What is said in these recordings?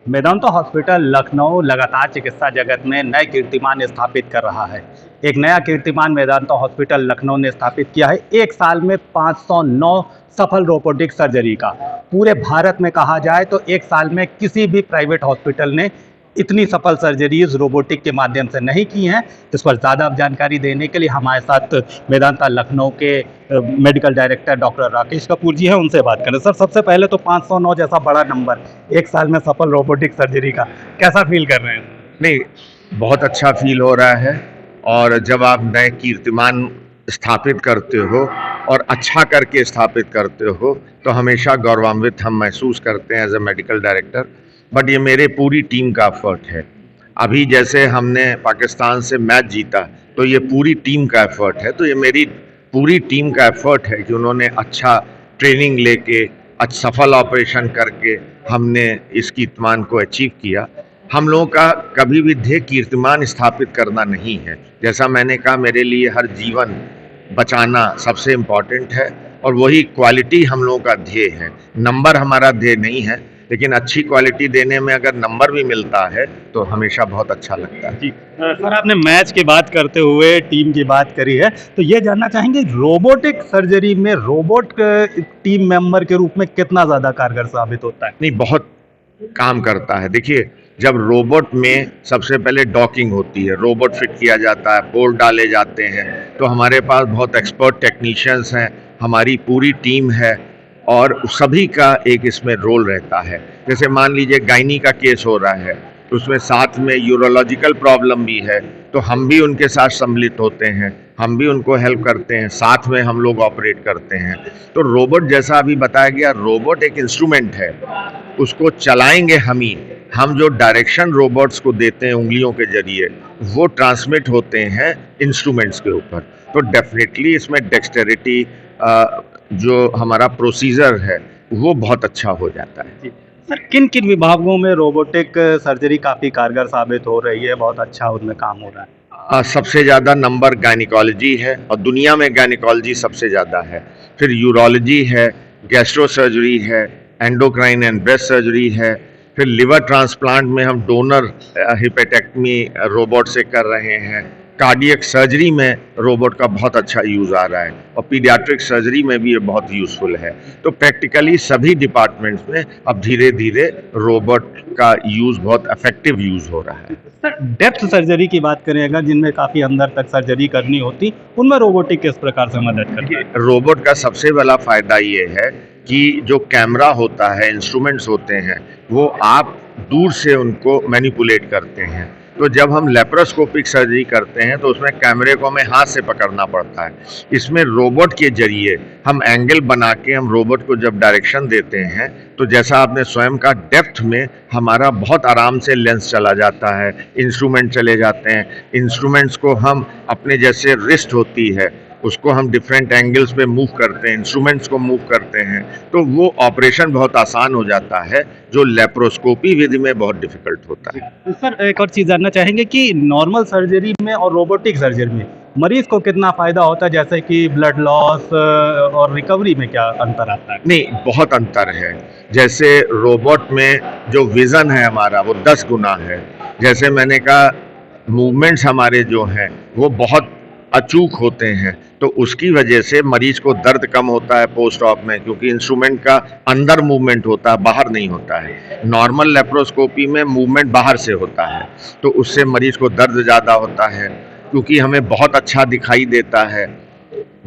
Medanta hospital Lucknow लगातार चिकित्सा जगत में नए कीर्तिमान स्थापित कर रहा है। एक नया कीर्तिमान मेदांता हॉस्पिटल लखनऊ ने स्थापित किया है। एक साल में 509 सफल रोबोटिक सर्जरी का। पूरे भारत में कहा जाए तो एक साल में किसी भी प्राइवेट हॉस्पिटल ने इतनी सफल सर्जरीज रोबोटिक के माध्यम से नहीं की हैं। इस पर ज़्यादा जानकारी देने के लिए हमारे साथ मेदांता लखनऊ के medical director doctor Rakesh Kapoor ji हैं, उनसे बात करें। सर, सबसे पहले तो 509 जैसा बड़ा नंबर एक साल में सफल रोबोटिक सर्जरी का, कैसा फील कर रहे हैं? नहीं, बहुत अच्छा फील हो रहा है। और जब आप नए कीर्तिमान स्थापित करते हो और अच्छा करके स्थापित करते हो तो हमेशा गौरवान्वित हम महसूस करते हैं as a medical director. But ये मेरे पूरी टीम का एफर्ट है। अभी जैसे हमने पाकिस्तान से मैच जीता तो ये पूरी टीम का एफर्ट है। तो ये मेरी पूरी टीम का एफर्ट है कि उन्होंने अच्छा ट्रेनिंग लेके सफल ऑपरेशन करके हमने इस कीर्तिमान को अचीव किया। हम लोगों का कभी भी ध्येय कीर्तिमान स्थापित करना नहीं है। जैसा मैंने कहा, मेरे लिए हर जीवन बचाना सबसे इम्पॉर्टेंट है और वही क्वालिटी हम लोगों का ध्येय है। नंबर हमारा ध्येय नहीं है, लेकिन अच्छी क्वालिटी देने में अगर नंबर भी मिलता है तो हमेशा बहुत अच्छा लगता है। जी सर, आपने मैच की बात करते हुए टीम की बात करी है, तो ये जानना चाहेंगे रोबोटिक सर्जरी में रोबोट टीम मेंबर के रूप में कितना ज़्यादा कारगर साबित होता है? नहीं, बहुत काम करता है। देखिए, जब रोबोट में सबसे पहले डॉकिंग होती है, रोबोट फिट किया जाता है, बोल्ट डाले जाते हैं, तो हमारे पास बहुत एक्सपर्ट टेक्नीशियंस हैं, हमारी पूरी टीम है और सभी का एक इसमें रोल रहता है। जैसे मान लीजिए गायनी का केस हो रहा है तो उसमें साथ में यूरोलॉजिकल प्रॉब्लम भी है, तो हम भी उनके साथ सम्मिलित होते हैं, हम भी उनको हेल्प करते हैं, साथ में हम लोग ऑपरेट करते हैं। तो रोबोट, जैसा अभी बताया गया, रोबोट एक इंस्ट्रूमेंट है, उसको चलाएंगे हम जो डायरेक्शन रोबोट्स को देते हैं उंगलियों के जरिए, वो ट्रांसमिट होते हैं इंस्ट्रूमेंट्स के ऊपर। तो डेफिनेटली इसमें डेक्सटेरिटी, जो हमारा प्रोसीजर है, वो बहुत अच्छा हो जाता है। सर, किन किन विभागों में रोबोटिक सर्जरी काफ़ी कारगर साबित हो रही है, बहुत अच्छा उनमें काम हो रहा है? सबसे ज़्यादा नंबर गायनिकोलॉजी है और दुनिया में गायनिकोलॉजी सबसे ज़्यादा है। फिर यूरोलॉजी है, गैस्ट्रो सर्जरी है, एंडोक्राइन एंड ब्रेस्ट सर्जरी है। फिर लिवर ट्रांसप्लांट में हम डोनर हिपेटेक्टमी रोबोट से कर रहे हैं। कार्डियक सर्जरी में रोबोट का बहुत अच्छा यूज़ आ रहा है और पीडियाट्रिक सर्जरी में भी ये बहुत यूज़फुल है। तो प्रैक्टिकली सभी डिपार्टमेंट्स में अब धीरे धीरे रोबोट का यूज़ बहुत इफेक्टिव यूज़ हो रहा है। सर, डेप्थ सर्जरी की बात करें अगर, जिनमें काफ़ी अंदर तक सर्जरी करनी होती, उनमें रोबोटिक किस प्रकार से मदद करती है? रोबोट का सबसे बड़ा फायदा ये है कि जो कैमरा होता है, इंस्ट्रूमेंट्स होते हैं, वो आप दूर से उनको मैनिपुलेट करते हैं। तो जब हम लेप्रोस्कोपिक सर्जरी करते हैं तो उसमें कैमरे को हमें हाथ से पकड़ना पड़ता है। इसमें रोबोट के जरिए हम एंगल बना के हम रोबोट को जब डायरेक्शन देते हैं तो जैसा आपने स्वयं का, डेप्थ में हमारा बहुत आराम से लेंस चला जाता है, इंस्ट्रूमेंट चले जाते हैं। इंस्ट्रूमेंट्स को हम अपने, जैसे रिस्ट होती है, उसको हम डिफरेंट एंगल्स पे मूव करते हैं, इंस्ट्रूमेंट्स को मूव करते हैं, तो वो ऑपरेशन बहुत आसान हो जाता है, जो लेप्रोस्कोपी विधि में बहुत डिफिकल्ट होता है। सर, एक और चीज़ जानना चाहेंगे कि नॉर्मल सर्जरी में और रोबोटिक सर्जरी में मरीज को कितना फ़ायदा होता है, जैसे कि ब्लड लॉस और रिकवरी में क्या अंतर आता है? नहीं, बहुत अंतर है। जैसे रोबोट में जो विज़न है हमारा, वो 10 गुना है। जैसे मैंने कहा, मूवमेंट्स हमारे जो हैं वो बहुत अचूक होते हैं, तो उसकी वजह से मरीज को दर्द कम होता है पोस्ट ऑप में, क्योंकि इंस्ट्रूमेंट का अंदर मूवमेंट होता है, बाहर नहीं होता है। नॉर्मल लेप्रोस्कोपी में मूवमेंट बाहर से होता है, तो उससे मरीज को दर्द ज़्यादा होता है, क्योंकि हमें बहुत अच्छा दिखाई देता है।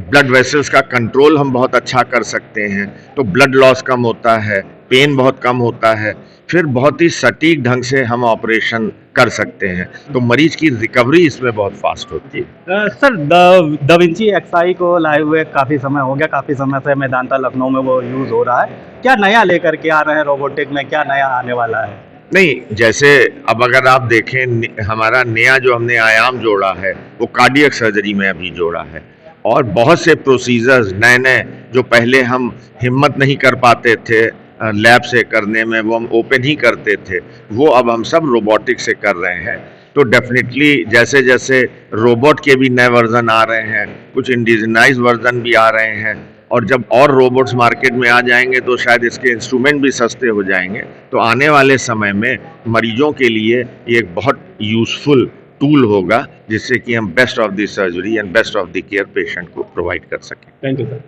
ब्लड वेसल्स का कंट्रोल हम बहुत अच्छा कर सकते हैं, तो ब्लड लॉस कम होता है, पेन बहुत कम होता है, फिर बहुत ही सटीक ढंग से हम ऑपरेशन कर सकते हैं, तो मरीज की रिकवरी इसमें बहुत फास्ट होती है। सर, दा विंची एक्सआई को लाए हुए काफ़ी समय हो गया, काफ़ी समय से मेदांता लखनऊ में वो यूज़ हो रहा है। क्या नया लेकर के आ रहे हैं रोबोटिक में, क्या नया आने वाला है? नहीं, जैसे अब अगर आप देखें, हमारा नया जो हमने आयाम जोड़ा है वो कार्डियक सर्जरी में अभी जोड़ा है, और बहुत से प्रोसीजर्स नए नए जो पहले हम हिम्मत नहीं कर पाते थे लैब से करने में, वो हम ओपन ही करते थे, वो अब हम सब रोबोटिक से कर रहे हैं। तो डेफिनेटली जैसे जैसे रोबोट के भी नए वर्जन आ रहे हैं, कुछ इंडिजिनाइज वर्जन भी आ रहे हैं, और जब और रोबोट्स मार्केट में आ जाएंगे तो शायद इसके इंस्ट्रूमेंट भी सस्ते हो जाएंगे। तो आने वाले समय में मरीजों के लिए ये एक बहुत यूज़फुल टूल होगा, जिससे कि हम best of the surgery and best of the care patient को प्रोवाइड कर सकें। Thank you sir.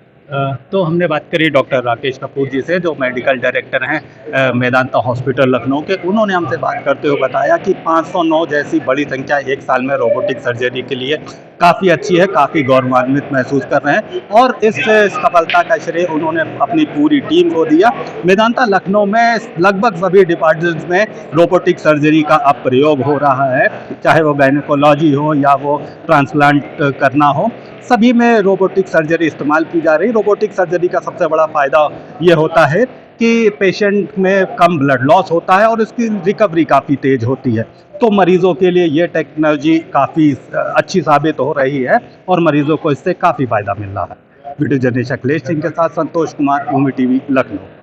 तो हमने बात करी डॉक्टर राकेश कपूर जी से, जो मेडिकल डायरेक्टर हैं मेदांता हॉस्पिटल लखनऊ के। उन्होंने हमसे बात करते हुए बताया कि 509 जैसी बड़ी संख्या एक साल में रोबोटिक सर्जरी के लिए काफ़ी अच्छी है, काफ़ी गौरवान्वित महसूस कर रहे हैं और इस सफलता का श्रेय उन्होंने अपनी पूरी टीम को दिया। मेदांता लखनऊ में लगभग सभी डिपार्टमेंट्स में रोबोटिक सर्जरी का अब प्रयोग हो रहा है, चाहे वो गायनेकोलॉजी हो या वो ट्रांसप्लांट करना हो, सभी में रोबोटिक सर्जरी इस्तेमाल की जा रही। रोबोटिक सर्जरी का सबसे बड़ा फ़ायदा ये होता है कि पेशेंट में कम ब्लड लॉस होता है और इसकी रिकवरी काफ़ी तेज़ होती है। तो मरीज़ों के लिए ये टेक्नोलॉजी काफ़ी अच्छी साबित हो रही है और मरीज़ों को इससे काफ़ी फ़ायदा मिल रहा है। वीडियो जर्नलिस्ट अखिलेश सिंह के साथ संतोष कुमार, भूमि टीवी, लखनऊ।